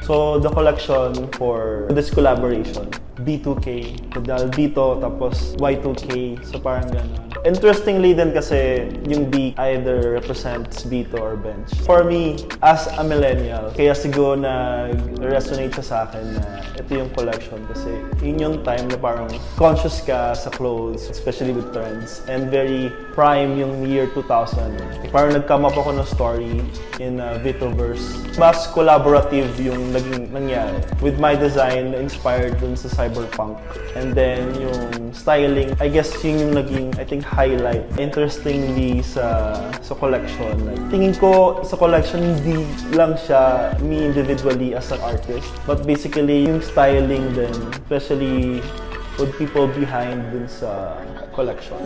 So, the collection for this collaboration, B2K, Dalbito, tapos Y2K, so parang gano'n. Interestingly din kasi yung B either represents Bito or Bench. For me, as a millennial, kaya siguro nag-resonate siya sa akin na ito yung collection kasi yun yung time na parang conscious ka sa clothes, especially with trends, and very prime yung year 2000. Parang nag-come up ako ng story in Vitoverse. Mas collaborative yung naging nangyari. With my design, inspired dun sa cyberpunk. And then yung styling, I guess yun yung naging, I think, highlight. Interestingly sa collection. Like, tingin ko sa collection, hindi lang siya me individually as an artist, but basically yung styling din, especially with people behind dun sa collection.